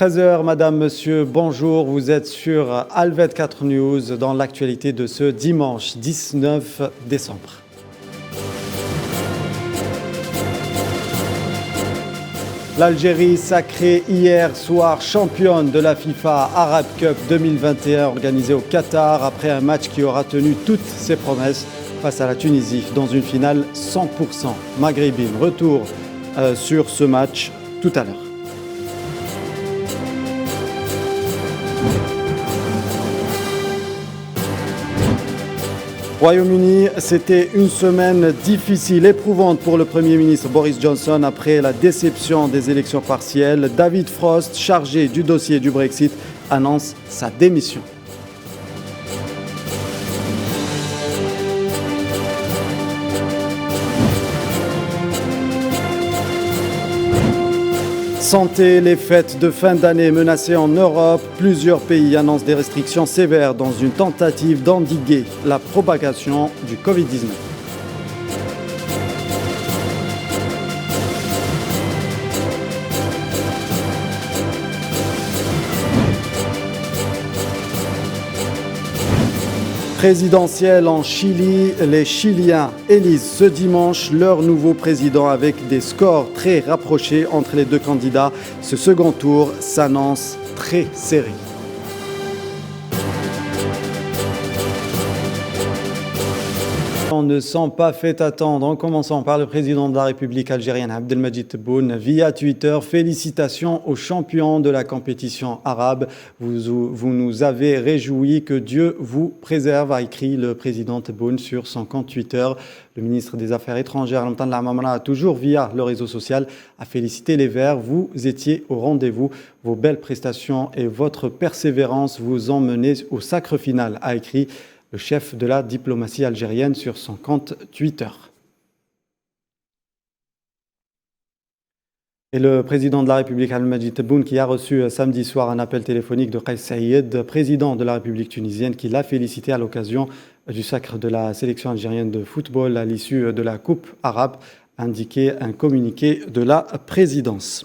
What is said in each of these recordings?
13h, madame, monsieur, bonjour. Vous êtes sur Al 24 News dans l'actualité de ce dimanche 19 décembre. L'Algérie sacrée hier soir championne de la FIFA Arab Cup 2021 organisée au Qatar après un match qui aura tenu toutes ses promesses face à la Tunisie dans une finale 100% maghrébine. Retour sur ce match tout à l'heure. Royaume-Uni, c'était une semaine difficile, éprouvante pour le Premier ministre Boris Johnson après la déception des élections partielles. David Frost, chargé du dossier du Brexit, annonce sa démission. Santé, les fêtes de fin d'année menacées en Europe. Plusieurs pays annoncent des restrictions sévères dans une tentative d'endiguer la propagation du Covid-19. Présidentielle en Chili, les Chiliens élisent ce dimanche leur nouveau président avec des scores très rapprochés entre les deux candidats. Ce second tour s'annonce très serré. On ne s'en pas fait attendre, en commençant par le président de la République algérienne Abdelmadjid Tebboune via Twitter. Félicitations aux champions de la compétition arabe. Vous nous avez réjouis, que Dieu vous préserve, a écrit le président Tebboune sur son compte Twitter. Le ministre des Affaires étrangères, Lamtan Lamamra, toujours via le réseau social, a félicité les Verts. Vous étiez au rendez-vous. Vos belles prestations et votre persévérance vous ont mené au sacre final, a écrit le chef de la diplomatie algérienne sur son compte Twitter. Et le président de la République, Abdelmadjid Tebboune, qui a reçu samedi soir un appel téléphonique de Kais Saïed, président de la République tunisienne, qui l'a félicité à l'occasion du sacre de la sélection algérienne de football à l'issue de la Coupe arabe, a indiqué un communiqué de la présidence.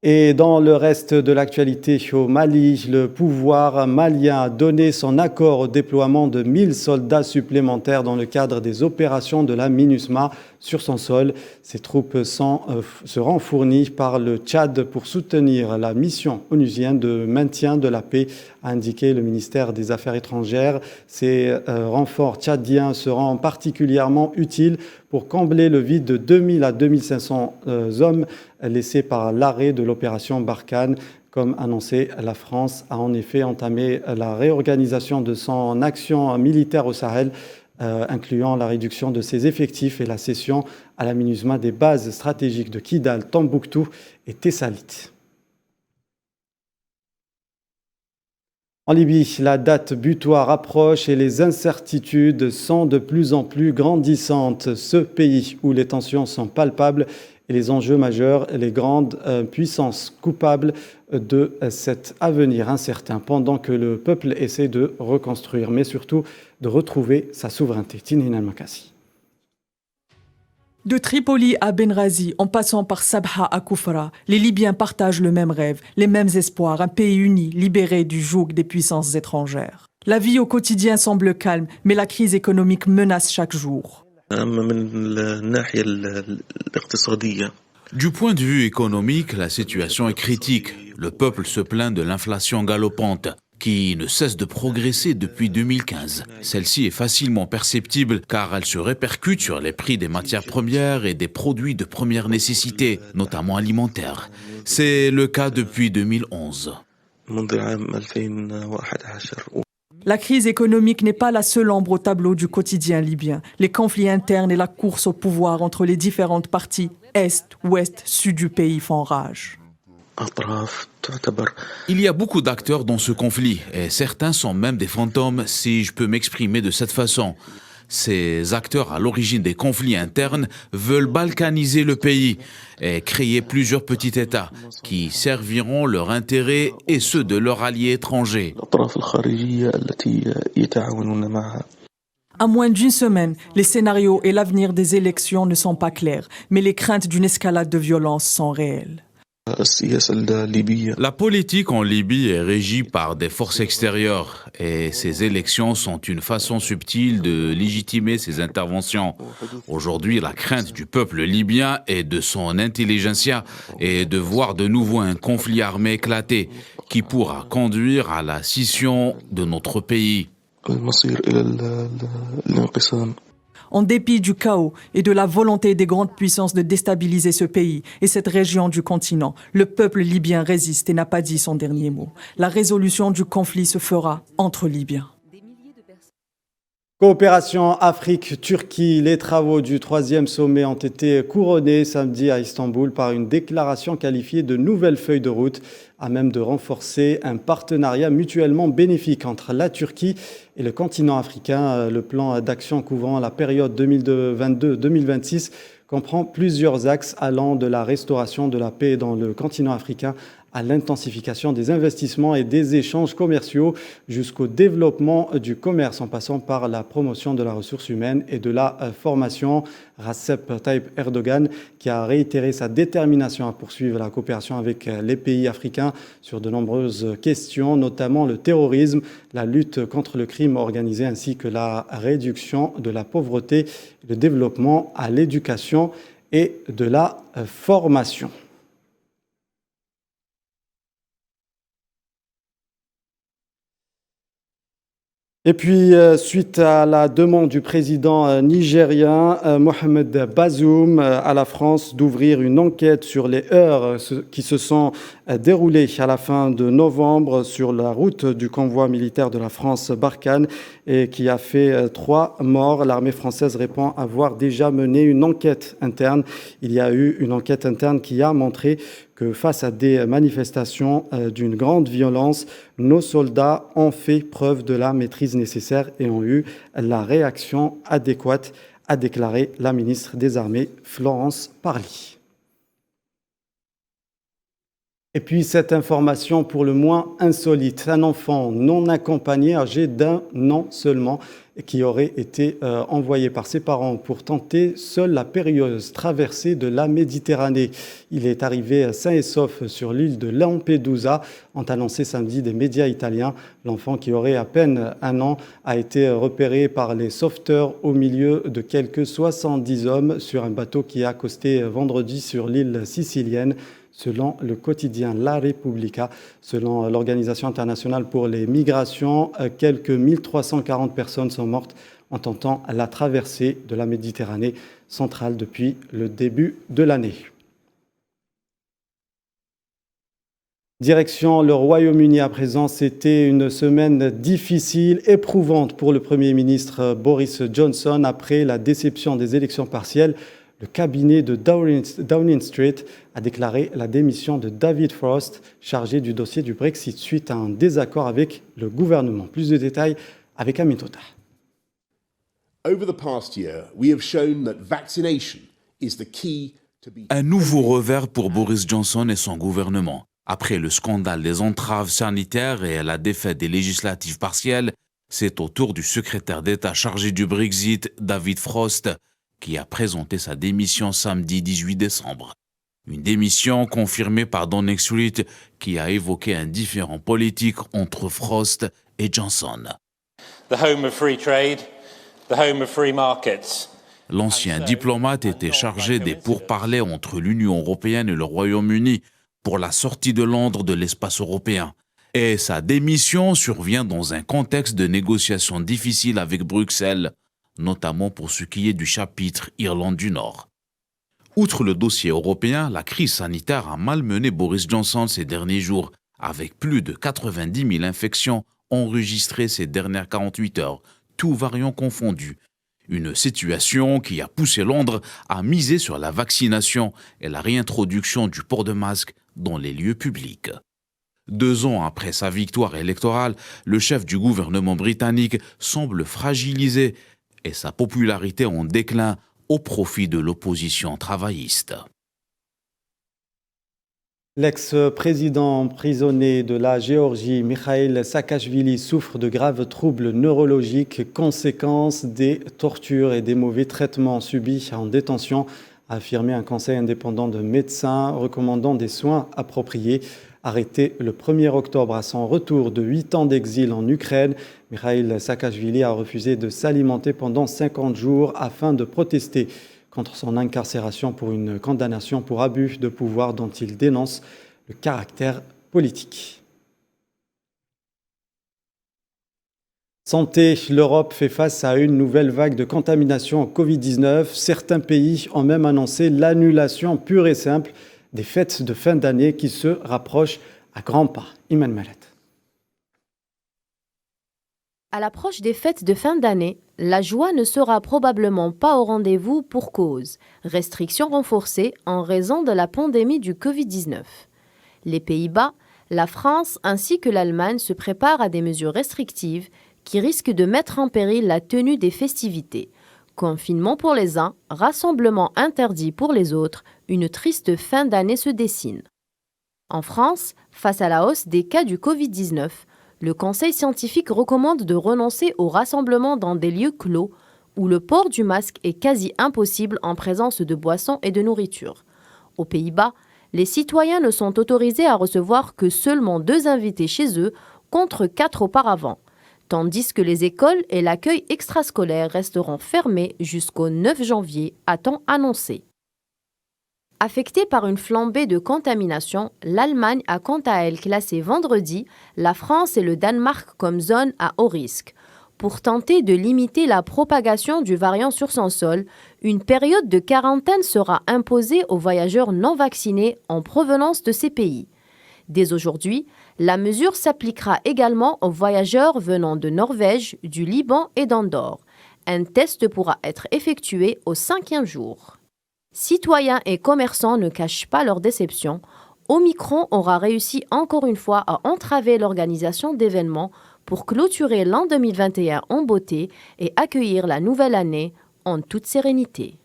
Et dans le reste de l'actualité au Mali, le pouvoir malien a donné son accord au déploiement de 1000 soldats supplémentaires dans le cadre des opérations de la MINUSMA sur son sol. Ces troupes seront fournies par le Tchad pour soutenir la mission onusienne de maintien de la paix, a indiqué le ministère des Affaires étrangères. Ces renforts tchadiens seront particulièrement utiles pour combler le vide de 2000 à 2500 hommes laissés par l'arrêt de l'opération Barkhane. Comme annoncé, la France a en effet entamé la réorganisation de son action militaire au Sahel, incluant la réduction de ses effectifs et la cession à la MINUSMA des bases stratégiques de Kidal, Tombouctou et Tessalit. En Libye, la date butoir approche et les incertitudes sont de plus en plus grandissantes. Ce pays où les tensions sont palpables et les enjeux majeurs, les grandes puissances coupables de cet avenir incertain, pendant que le peuple essaie de reconstruire, mais surtout de retrouver sa souveraineté. Tinhin al-Makassi. De Tripoli à Benghazi, en passant par Sabha à Koufra, les Libyens partagent le même rêve, les mêmes espoirs, un pays uni, libéré du joug des puissances étrangères. La vie au quotidien semble calme, mais la crise économique menace chaque jour. Du point de vue économique, la situation est critique. Le peuple se plaint de l'inflation galopante, qui ne cesse de progresser depuis 2015. Celle-ci est facilement perceptible car elle se répercute sur les prix des matières premières et des produits de première nécessité, notamment alimentaires. C'est le cas depuis 2011. La crise économique n'est pas la seule ombre au tableau du quotidien libyen. Les conflits internes et la course au pouvoir entre les différentes parties, est, ouest, sud du pays font rage. Il y a beaucoup d'acteurs dans ce conflit et certains sont même des fantômes, si je peux m'exprimer de cette façon. Ces acteurs à l'origine des conflits internes veulent balkaniser le pays et créer plusieurs petits États qui serviront leurs intérêts et ceux de leurs alliés étrangers. À moins d'une semaine, les scénarios et l'avenir des élections ne sont pas clairs, mais les craintes d'une escalade de violence sont réelles. La politique en Libye est régie par des forces extérieures et ces élections sont une façon subtile de légitimer ces interventions. Aujourd'hui, la crainte du peuple libyen et de son intelligentsia est de voir de nouveau un conflit armé éclater qui pourra conduire à la scission de notre pays. En dépit du chaos et de la volonté des grandes puissances de déstabiliser ce pays et cette région du continent, le peuple libyen résiste et n'a pas dit son dernier mot. La résolution du conflit se fera entre Libyens. Coopération Afrique-Turquie, les travaux du 3e sommet ont été couronnés samedi à Istanbul par une déclaration qualifiée de nouvelle feuille de route à même de renforcer un partenariat mutuellement bénéfique entre la Turquie et le continent africain. Le plan d'action couvrant la période 2022-2026 comprend plusieurs axes allant de la restauration de la paix dans le continent africain à l'intensification des investissements et des échanges commerciaux jusqu'au développement du commerce en passant par la promotion de la ressource humaine et de la formation. Recep Tayyip Erdogan qui a réitéré sa détermination à poursuivre la coopération avec les pays africains sur de nombreuses questions, notamment le terrorisme, la lutte contre le crime organisé ainsi que la réduction de la pauvreté, le développement à l'éducation et de la formation. Et puis, suite à la demande du président nigérien Mohamed Bazoum à la France d'ouvrir une enquête sur les heurts qui se sont déroulés à la fin de novembre sur la route du convoi militaire de la France Barkhane et qui a fait 3 morts, l'armée française répond avoir déjà mené une enquête interne. Il y a eu une enquête interne qui a montré que face à des manifestations d'une grande violence, nos soldats ont fait preuve de la maîtrise nécessaire et ont eu la réaction adéquate, a déclaré la ministre des Armées, Florence Parly. Et puis cette information pour le moins insolite, un enfant non accompagné âgé d'1 an seulement qui aurait été envoyé par ses parents pour tenter seule la périlleuse traversée de la Méditerranée. Il est arrivé sain et sauf sur l'île de Lampedusa, ont annoncé samedi des médias italiens. L'enfant qui aurait à peine 1 an a été repéré par les sauveteurs au milieu de quelques 70 hommes sur un bateau qui a accosté vendredi sur l'île sicilienne. Selon le quotidien La Repubblica, selon l'Organisation internationale pour les migrations, quelques 1340 personnes sont mortes en tentant la traversée de la Méditerranée centrale depuis le début de l'année. Direction le Royaume-Uni à présent, c'était une semaine difficile, éprouvante pour le Premier ministre Boris Johnson après la déception des élections partielles. Le cabinet de Downing Street a déclaré la démission de David Frost, chargé du dossier du Brexit, suite à un désaccord avec le gouvernement. Plus de détails avec Amin Tota. Over the past year, we have shown that vaccination is the key to be... Un nouveau revers pour Boris Johnson et son gouvernement. Après le scandale des entraves sanitaires et la défaite des législatives partielles, c'est au tour du secrétaire d'État chargé du Brexit, David Frost, qui a présenté sa démission samedi 18 décembre. Une démission confirmée par Downing Street qui a évoqué un différend politique entre Frost et Johnson. The home of free trade, the home of free markets. L'ancien diplomate était chargé des pourparlers entre l'Union européenne et le Royaume-Uni pour la sortie de Londres de l'espace européen. Et sa démission survient dans un contexte de négociations difficiles avec Bruxelles, notamment pour ce qui est du chapitre Irlande du Nord. Outre le dossier européen, la crise sanitaire a malmené Boris Johnson ces derniers jours, avec plus de 90 000 infections enregistrées ces dernières 48 heures, tous variants confondus. Une situation qui a poussé Londres à miser sur la vaccination et la réintroduction du port de masque dans les lieux publics. 2 ans après sa victoire électorale, le chef du gouvernement britannique semble fragilisé et sa popularité en déclin au profit de l'opposition travailliste. L'ex-président emprisonné de la Géorgie, Mikhail Saakashvili, souffre de graves troubles neurologiques, conséquences des tortures et des mauvais traitements subis en détention, a affirmé un conseil indépendant de médecins recommandant des soins appropriés. Arrêté le 1er octobre à son retour de 8 ans d'exil en Ukraine, Mikhail Saakashvili a refusé de s'alimenter pendant 50 jours afin de protester contre son incarcération pour une condamnation pour abus de pouvoir dont il dénonce le caractère politique. Santé, l'Europe fait face à une nouvelle vague de contamination au Covid-19. Certains pays ont même annoncé l'annulation pure et simple des fêtes de fin d'année qui se rapprochent à grands pas. Iman Malet. À l'approche des fêtes de fin d'année, la joie ne sera probablement pas au rendez-vous pour cause. Restrictions renforcées en raison de la pandémie du Covid-19. Les Pays-Bas, la France ainsi que l'Allemagne se préparent à des mesures restrictives qui risquent de mettre en péril la tenue des festivités. Confinement pour les uns, rassemblement interdit pour les autres, une triste fin d'année se dessine. En France, face à la hausse des cas du Covid-19, le Conseil scientifique recommande de renoncer au rassemblement dans des lieux clos où le port du masque est quasi impossible en présence de boissons et de nourriture. Aux Pays-Bas, les citoyens ne sont autorisés à recevoir que seulement 2 invités chez eux contre 4 auparavant, tandis que les écoles et l'accueil extrascolaire resteront fermés jusqu'au 9 janvier, a-t-on annoncé. Affectée par une flambée de contamination, l'Allemagne a quant à elle classé vendredi la France et le Danemark comme zone à haut risque. Pour tenter de limiter la propagation du variant sur son sol, une période de quarantaine sera imposée aux voyageurs non vaccinés en provenance de ces pays. Dès aujourd'hui, la mesure s'appliquera également aux voyageurs venant de Norvège, du Liban et d'Andorre. Un test pourra être effectué au 5e jour. Citoyens et commerçants ne cachent pas leur déception. Omicron aura réussi encore une fois à entraver l'organisation d'événements pour clôturer l'an 2021 en beauté et accueillir la nouvelle année en toute sérénité.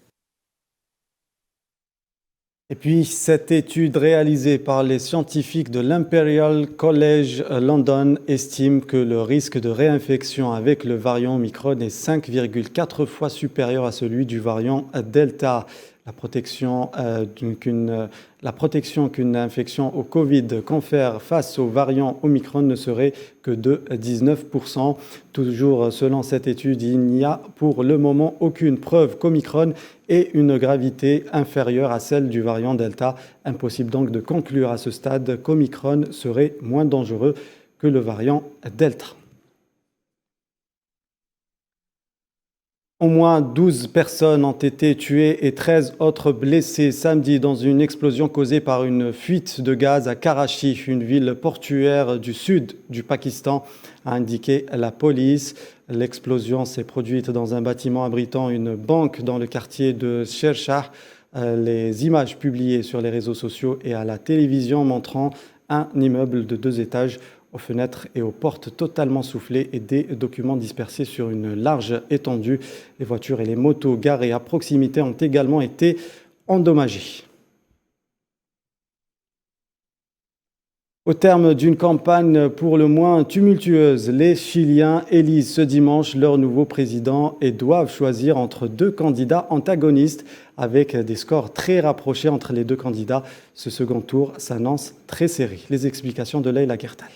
Et puis, cette étude réalisée par les scientifiques de l'Imperial College London estime que le risque de réinfection avec le variant Omicron est 5,4 fois supérieur à celui du variant Delta. La protection qu'une infection au Covid confère face au variant Omicron ne serait que de 19%. Toujours selon cette étude, il n'y a pour le moment aucune preuve qu'Omicron ait une gravité inférieure à celle du variant Delta. Impossible donc de conclure à ce stade qu'Omicron serait moins dangereux que le variant Delta. Au moins 12 personnes ont été tuées et 13 autres blessées samedi dans une explosion causée par une fuite de gaz à Karachi, une ville portuaire du sud du Pakistan, a indiqué la police. L'explosion s'est produite dans un bâtiment abritant une banque dans le quartier de Shershah. Les images publiées sur les réseaux sociaux et à la télévision montrant un immeuble de 2 étages aux fenêtres et aux portes totalement soufflées et des documents dispersés sur une large étendue. Les voitures et les motos garées à proximité ont également été endommagées. Au terme d'une campagne pour le moins tumultueuse, les Chiliens élisent ce dimanche leur nouveau président et doivent choisir entre 2 candidats antagonistes avec des scores très rapprochés entre les 2 candidats. Ce second tour s'annonce très serré. Les explications de Leïla Gertal.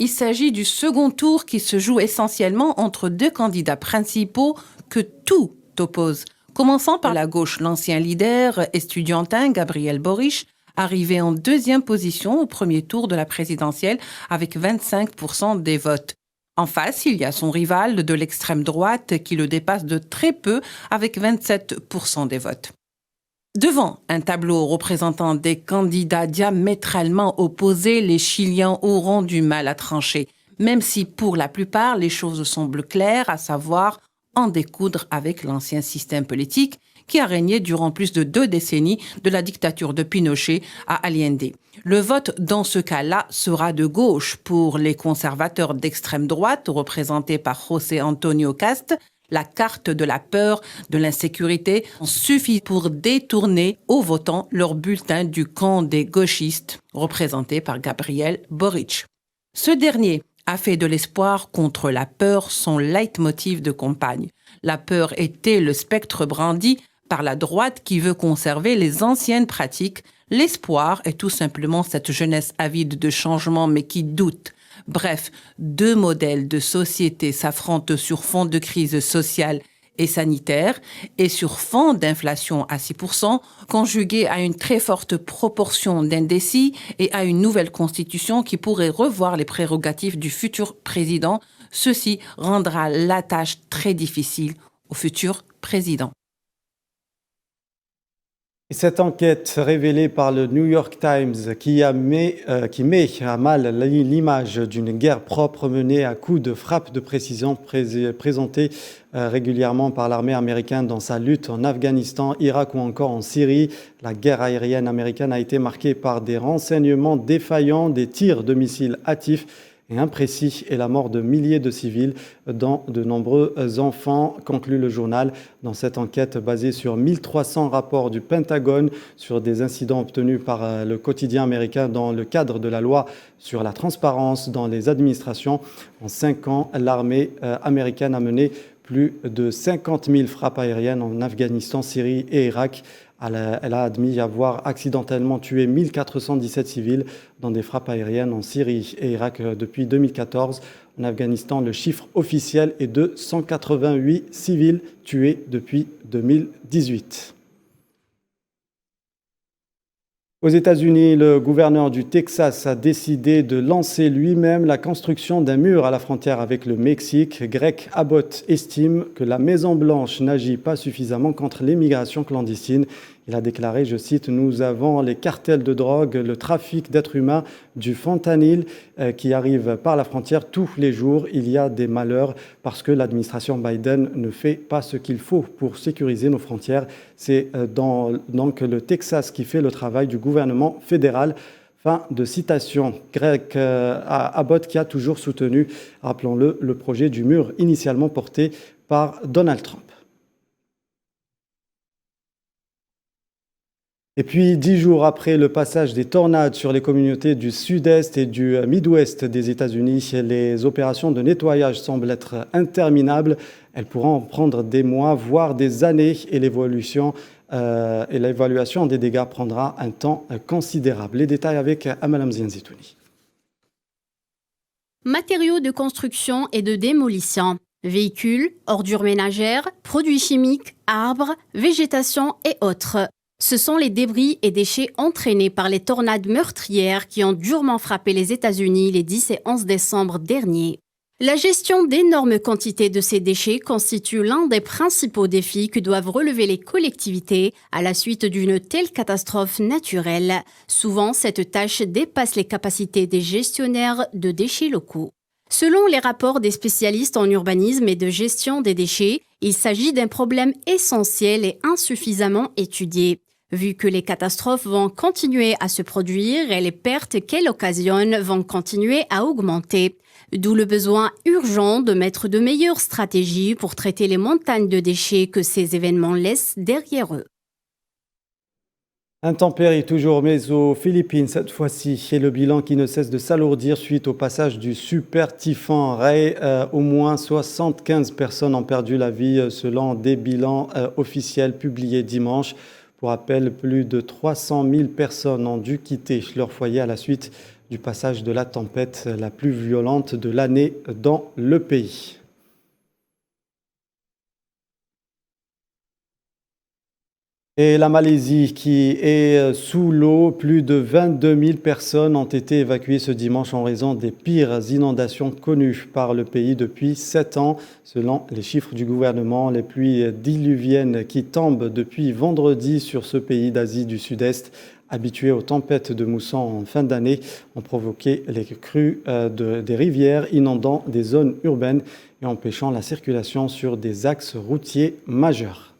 Il s'agit du second tour qui se joue essentiellement entre 2 candidats principaux que tout oppose. Commençant par la gauche, l'ancien leader estudiantin Gabriel Boric, arrivé en 2e position au premier tour de la présidentielle avec 25% des votes. En face, il y a son rival de l'extrême droite qui le dépasse de très peu avec 27% des votes. Devant un tableau représentant des candidats diamétralement opposés, les Chiliens auront du mal à trancher, même si pour la plupart les choses semblent claires, à savoir en découdre avec l'ancien système politique qui a régné durant plus de 2 décennies de la dictature de Pinochet à Allende. Le vote dans ce cas-là sera de gauche pour les conservateurs d'extrême droite représentés par José Antonio Cast. La carte de la peur, de l'insécurité suffit pour détourner aux votants leur bulletin du camp des gauchistes, représenté par Gabriel Boric. Ce dernier a fait de l'espoir contre la peur son leitmotiv de campagne. La peur était le spectre brandi par la droite qui veut conserver les anciennes pratiques. L'espoir est tout simplement cette jeunesse avide de changement mais qui doute. Bref, deux modèles de société s'affrontent sur fond de crise sociale et sanitaire et sur fond d'inflation à 6%, conjuguée à une très forte proportion d'indécis et à une nouvelle constitution qui pourrait revoir les prérogatives du futur président. Ceci rendra la tâche très difficile au futur président. Cette enquête révélée par le New York Times qui met à mal l'image d'une guerre propre menée à coups de frappe de précision présentée régulièrement par l'armée américaine dans sa lutte en Afghanistan, Irak ou encore en Syrie. La guerre aérienne américaine a été marquée par des renseignements défaillants, des tirs de missiles hâtifs et imprécis et la mort de milliers de civils, dont de nombreux enfants, conclut le journal. Dans cette enquête basée sur 1300 rapports du Pentagone sur des incidents obtenus par le quotidien américain dans le cadre de la loi sur la transparence dans les administrations, en 5 ans, l'armée américaine a mené plus de 50 000 frappes aériennes en Afghanistan, Syrie et Irak. Elle a admis avoir accidentellement tué 1417 civils dans des frappes aériennes en Syrie et Irak depuis 2014. En Afghanistan, le chiffre officiel est de 188 civils tués depuis 2018. Aux États-Unis, le gouverneur du Texas a décidé de lancer lui-même la construction d'un mur à la frontière avec le Mexique. Greg Abbott estime que la Maison-Blanche n'agit pas suffisamment contre l'immigration clandestine. Il a déclaré, je cite, « Nous avons les cartels de drogue, le trafic d'êtres humains, du fentanyl qui arrivent par la frontière tous les jours. Il y a des malheurs parce que l'administration Biden ne fait pas ce qu'il faut pour sécuriser nos frontières. C'est donc le Texas qui fait le travail du gouvernement fédéral. » Fin de citation. Greg Abbott qui a toujours soutenu, rappelons-le, le projet du mur initialement porté par Donald Trump. Et puis, 10 jours après le passage des tornades sur les communautés du sud-est et du mid-ouest des États-Unis, les opérations de nettoyage semblent être interminables. Elles pourront prendre des mois, voire des années, et l'évaluation des dégâts prendra un temps considérable. Les détails avec Amal Amzian Zitouni. Matériaux de construction et de démolition, véhicules, ordures ménagères, produits chimiques, arbres, végétation et autres. Ce sont les débris et déchets entraînés par les tornades meurtrières qui ont durement frappé les États-Unis les 10 et 11 décembre derniers. La gestion d'énormes quantités de ces déchets constitue l'un des principaux défis que doivent relever les collectivités à la suite d'une telle catastrophe naturelle. Souvent, cette tâche dépasse les capacités des gestionnaires de déchets locaux. Selon les rapports des spécialistes en urbanisme et de gestion des déchets, il s'agit d'un problème essentiel et insuffisamment étudié. Vu que les catastrophes vont continuer à se produire et les pertes qu'elles occasionnent vont continuer à augmenter. D'où le besoin urgent de mettre de meilleures stratégies pour traiter les montagnes de déchets que ces événements laissent derrière eux. Intempéries toujours, mais aux Philippines cette fois-ci, et le bilan qui ne cesse de s'alourdir suite au passage du super typhon Rai. Au moins 75 personnes ont perdu la vie selon des bilans officiels publiés dimanche. Pour rappel, plus de 300 000 personnes ont dû quitter leur foyer à la suite du passage de la tempête la plus violente de l'année dans le pays. Et la Malaisie qui est sous l'eau, plus de 22 000 personnes ont été évacuées ce dimanche en raison des pires inondations connues par le pays depuis 7 ans. Selon les chiffres du gouvernement, les pluies diluviennes qui tombent depuis vendredi sur ce pays d'Asie du Sud-Est, habitués aux tempêtes de mousson en fin d'année, ont provoqué les crues des rivières, inondant des zones urbaines et empêchant la circulation sur des axes routiers majeurs.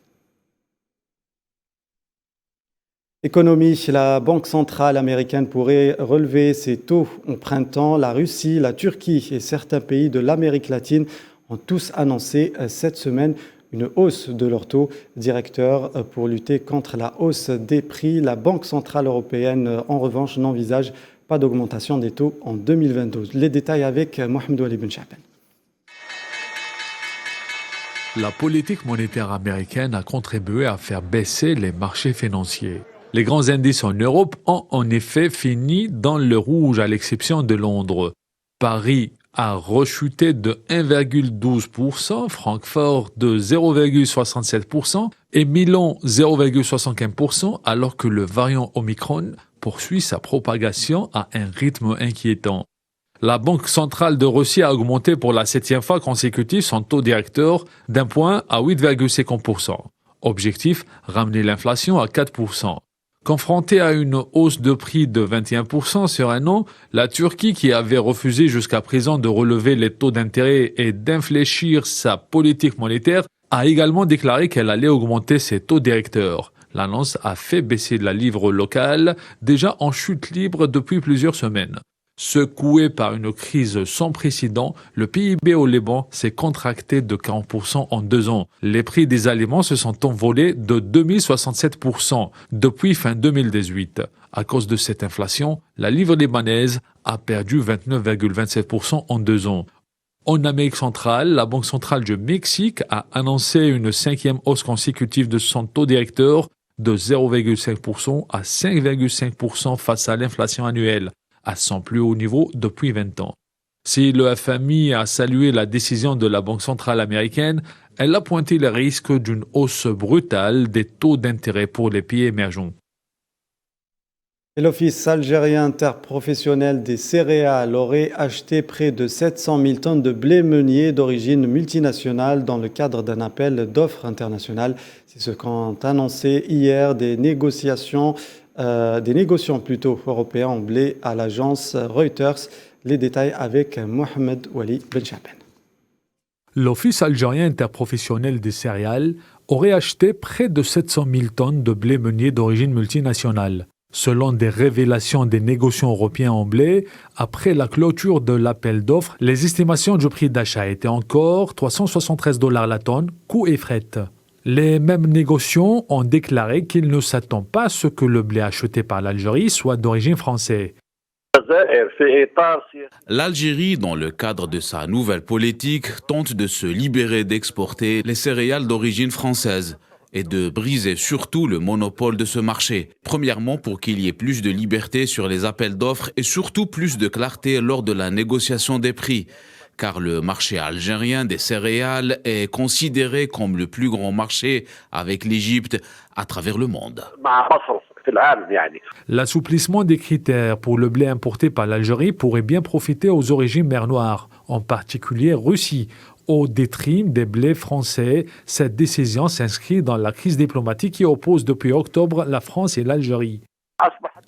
Économie, la Banque centrale américaine pourrait relever ses taux au printemps. La Russie, la Turquie et certains pays de l'Amérique latine ont tous annoncé cette semaine une hausse de leurs taux directeurs pour lutter contre la hausse des prix. La Banque centrale européenne, en revanche, n'envisage pas d'augmentation des taux en 2022. Les détails avec Mohamed Wali Ben Chaben. La politique monétaire américaine a contribué à faire baisser les marchés financiers. Les grands indices en Europe ont en effet fini dans le rouge à l'exception de Londres. Paris a rechuté de 1,12%, Francfort de 0,67% et Milan 0,75% alors que le variant Omicron poursuit sa propagation à un rythme inquiétant. La Banque centrale de Russie a augmenté pour la 7e fois consécutive son taux directeur d'1 point à 8,50%. Objectif, ramener l'inflation à 4%. Confrontée à une hausse de prix de 21% sur un an, la Turquie, qui avait refusé jusqu'à présent de relever les taux d'intérêt et d'infléchir sa politique monétaire, a également déclaré qu'elle allait augmenter ses taux directeurs. L'annonce a fait baisser la livre locale, déjà en chute libre depuis plusieurs semaines. Secoué par une crise sans précédent, le PIB au Liban s'est contracté de 40% en 2 ans. Les prix des aliments se sont envolés de 2067% depuis fin 2018. À cause de cette inflation, la livre libanaise a perdu 29,27% en 2 ans. En Amérique centrale, la Banque centrale du Mexique a annoncé une 5e hausse consécutive de son taux directeur de 0,5% à 5,5% face à l'inflation annuelle, à son plus haut niveau depuis 20 ans. Si le FMI a salué la décision de la Banque centrale américaine, elle a pointé le risque d'une hausse brutale des taux d'intérêt pour les pays émergents. Et l'Office algérien interprofessionnel des céréales aurait acheté près de 700 000 tonnes de blé meunier d'origine multinationale dans le cadre d'un appel d'offres international. C'est ce qu'ont annoncé hier des négociants européens en blé à l'agence Reuters. Les détails avec Mohamed Wali Benchapen. L'Office algérien interprofessionnel des céréales aurait acheté près de 700 000 tonnes de blé meunier d'origine multinationale. Selon des révélations des négociants européens en blé, après la clôture de l'appel d'offres, les estimations du prix d'achat étaient encore $373 la tonne, coût et fret. Les mêmes négociants ont déclaré qu'ils ne s'attendent pas à ce que le blé acheté par l'Algérie soit d'origine française. L'Algérie, dans le cadre de sa nouvelle politique, tente de se libérer d'exporter les céréales d'origine française et de briser surtout le monopole de ce marché. Premièrement, pour qu'il y ait plus de liberté sur les appels d'offres et surtout plus de clarté lors de la négociation des prix. Car le marché algérien des céréales est considéré comme le plus grand marché avec l'Égypte à travers le monde. L'assouplissement des critères pour le blé importé par l'Algérie pourrait bien profiter aux origines mer Noire, en particulier Russie. Au détriment des blés français, cette décision s'inscrit dans la crise diplomatique qui oppose depuis octobre la France et l'Algérie.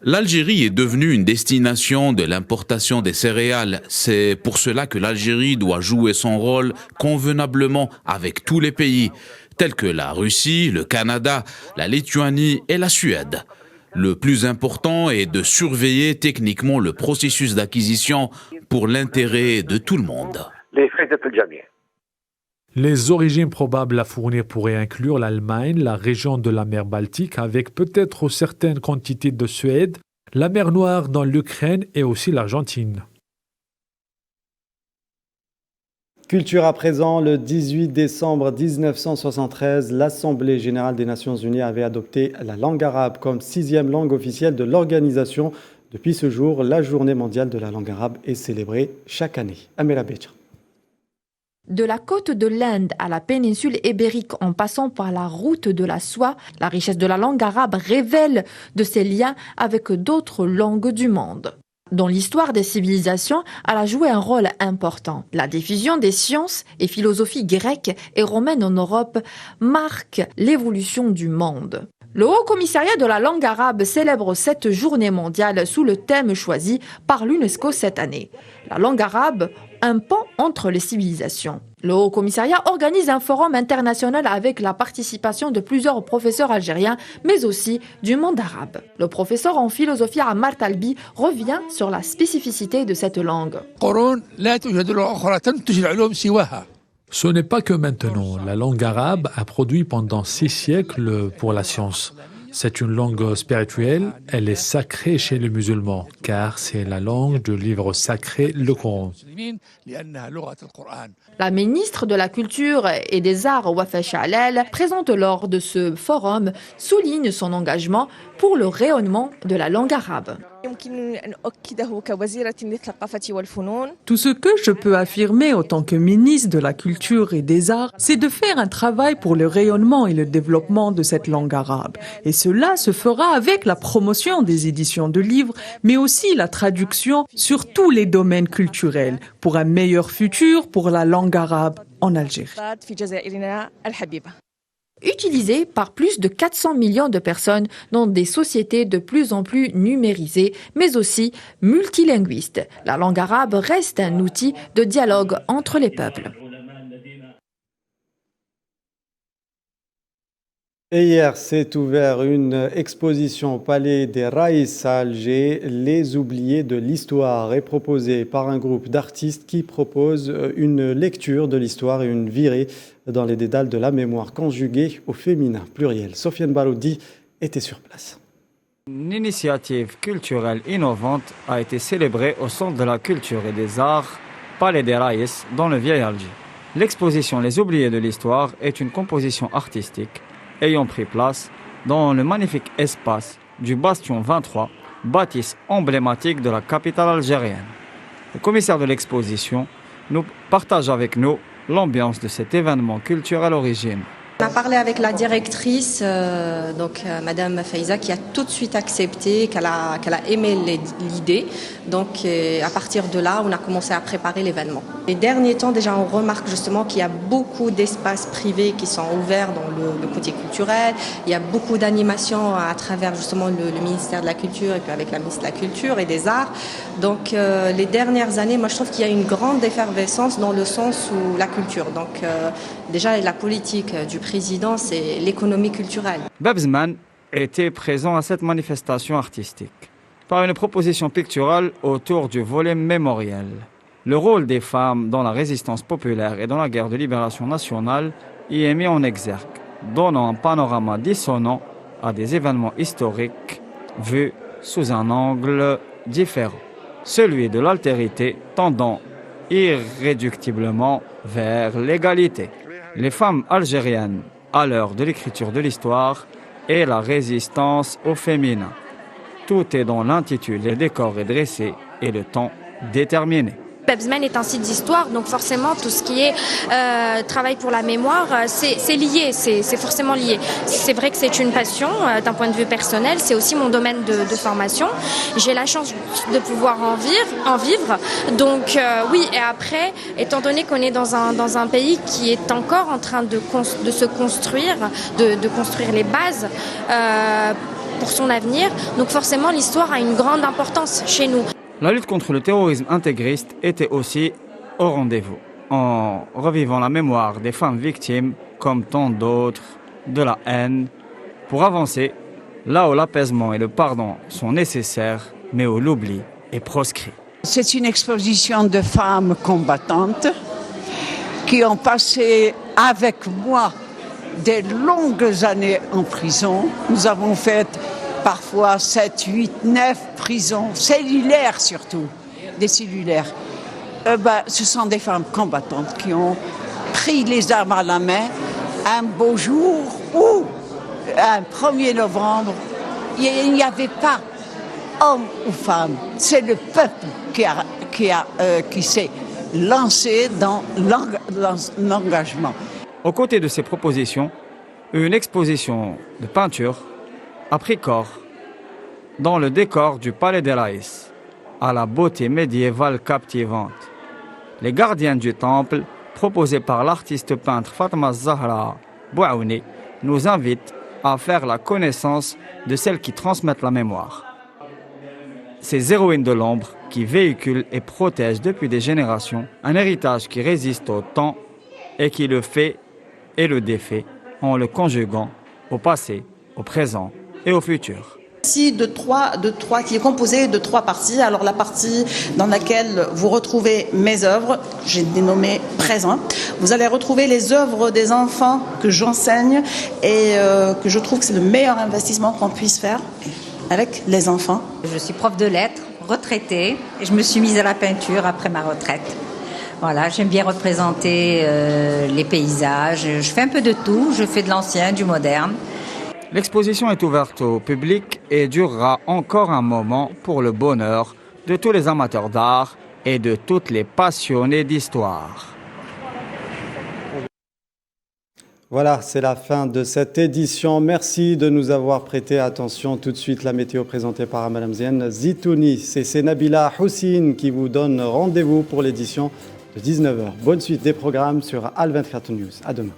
L'Algérie est devenue une destination de l'importation des céréales. C'est pour cela que l'Algérie doit jouer son rôle convenablement avec tous les pays, tels que la Russie, le Canada, la Lituanie et la Suède. Le plus important est de surveiller techniquement le processus d'acquisition pour l'intérêt de tout le monde. Les origines probables à fournir pourraient inclure l'Allemagne, la région de la mer Baltique, avec peut-être certaines quantités de Suède, la mer Noire dans l'Ukraine et aussi l'Argentine. Culture à présent, le 18 décembre 1973, l'Assemblée générale des Nations unies avait adopté la langue arabe comme 6e langue officielle de l'organisation. Depuis ce jour, la journée mondiale de la langue arabe est célébrée chaque année. Amela Becha. De la côte de l'Inde à la péninsule ibérique en passant par la route de la soie, la richesse de la langue arabe révèle de ses liens avec d'autres langues du monde. Dans l'histoire des civilisations, elle a joué un rôle important. La diffusion des sciences et philosophies grecques et romaines en Europe marque l'évolution du monde. Le Haut Commissariat de la langue arabe célèbre cette journée mondiale sous le thème choisi par l'UNESCO cette année. La langue arabe, un pont entre les civilisations. Le Haut Commissariat organise un forum international avec la participation de plusieurs professeurs algériens, mais aussi du monde arabe. Le professeur en philosophie Ammar Talbi revient sur la spécificité de cette langue. Ce n'est pas que maintenant. La langue arabe a produit pendant 6 siècles pour la science. C'est une langue spirituelle, elle est sacrée chez les musulmans, car c'est la langue du livre sacré, le Coran. La ministre de la Culture et des Arts, Wafa Shalal, présente lors de ce forum, souligne son engagement pour le rayonnement de la langue arabe. Tout ce que je peux affirmer en tant que ministre de la Culture et des Arts, c'est de faire un travail pour le rayonnement et le développement de cette langue arabe. Et cela se fera avec la promotion des éditions de livres, mais aussi la traduction sur tous les domaines culturels, pour un meilleur futur pour la langue arabe en Algérie. Utilisé par plus de 400 millions de personnes dans des sociétés de plus en plus numérisées, mais aussi multilinguistes. La langue arabe reste un outil de dialogue entre les peuples. Et hier s'est ouverte une exposition au Palais des Raïs à Alger. Les oubliés de l'histoire est proposée par un groupe d'artistes qui propose une lecture de l'histoire et une virée dans les dédales de la mémoire conjuguée au féminin pluriel. Sofiane Baroudi était sur place. Une initiative culturelle innovante a été célébrée au Centre de la Culture et des Arts, Palais des Raïs, dans le Vieil Alger. L'exposition Les oubliés de l'histoire est une composition artistique ayant pris place dans le magnifique espace du Bastion 23, bâtisse emblématique de la capitale algérienne. Le commissaire de l'exposition nous partage avec nous l'ambiance de cet événement culturel origine. On a parlé avec la directrice, Madame Faiza, qui a tout de suite accepté, qu'elle a aimé l'idée. Donc à partir de là, on a commencé à préparer l'événement. Les derniers temps, déjà, on remarque justement qu'il y a beaucoup d'espaces privés qui sont ouverts dans le côté culturel. Il y a beaucoup d'animations à travers justement le ministère de la Culture et puis avec la ministre de la Culture et des Arts. Donc les dernières années, moi je trouve qu'il y a une grande effervescence dans le sens où la culture. Donc déjà la politique du président, c'est l'économie culturelle. Babsman était présent à cette manifestation artistique par une proposition picturale autour du volet mémoriel. Le rôle des femmes dans la résistance populaire et dans la guerre de libération nationale y est mis en exergue, donnant un panorama dissonant à des événements historiques vus sous un angle différent, celui de l'altérité tendant irréductiblement vers l'égalité. Les femmes algériennes, à l'heure de l'écriture de l'histoire, et la résistance au féminin. Tout est dans l'intitulé, le décor est dressé et le temps déterminé. Babsman est un site d'histoire, donc forcément tout ce qui est travail pour la mémoire, c'est lié, c'est forcément lié. C'est vrai que c'est une passion d'un point de vue personnel, c'est aussi mon domaine de formation. J'ai la chance de pouvoir en vivre. Donc oui, et après, étant donné qu'on est dans un pays qui est encore en train de se construire, de construire les bases pour son avenir, donc forcément l'histoire a une grande importance chez nous. La lutte contre le terrorisme intégriste était aussi au rendez-vous, en revivant la mémoire des femmes victimes, comme tant d'autres, de la haine, pour avancer là où l'apaisement et le pardon sont nécessaires, mais où l'oubli est proscrit. C'est une exposition de femmes combattantes qui ont passé avec moi des longues années en prison. Nous avons fait parfois 7, 8, 9 prisons, cellulaires surtout, des cellulaires. Ce sont des femmes combattantes qui ont pris les armes à la main un beau jour où, un 1er novembre, il n'y avait pas homme ou femme. C'est le peuple qui s'est lancé dans l'engagement. Aux côtés de ces propositions, une exposition de peinture a pris corps dans le décor du Palais des Raïs, à la beauté médiévale captivante. Les gardiens du temple, proposés par l'artiste peintre Fatma Zahra Bouaouni, nous invitent à faire la connaissance de celles qui transmettent la mémoire. Ces héroïnes de l'ombre qui véhiculent et protègent depuis des générations un héritage qui résiste au temps et qui le fait et le défait en le conjuguant au passé, au présent et au futur. récit qui est composé de 3 parties. Alors la partie dans laquelle vous retrouvez mes œuvres, j'ai dénommé présent. Vous allez retrouver les œuvres des enfants que j'enseigne et que je trouve que c'est le meilleur investissement qu'on puisse faire avec les enfants. Je suis prof de lettres, retraitée, et je me suis mise à la peinture après ma retraite. Voilà, j'aime bien représenter les paysages, je fais un peu de tout, je fais de l'ancien, du moderne. L'exposition est ouverte au public et durera encore un moment pour le bonheur de tous les amateurs d'art et de toutes les passionnés d'histoire. Voilà, c'est la fin de cette édition. Merci de nous avoir prêté attention. Tout de suite, la météo présentée par Madame Zienne Zitouni. C'est Nabila Houssine qui vous donne rendez-vous pour l'édition de 19h. Bonne suite des programmes sur Al 24 News. À demain.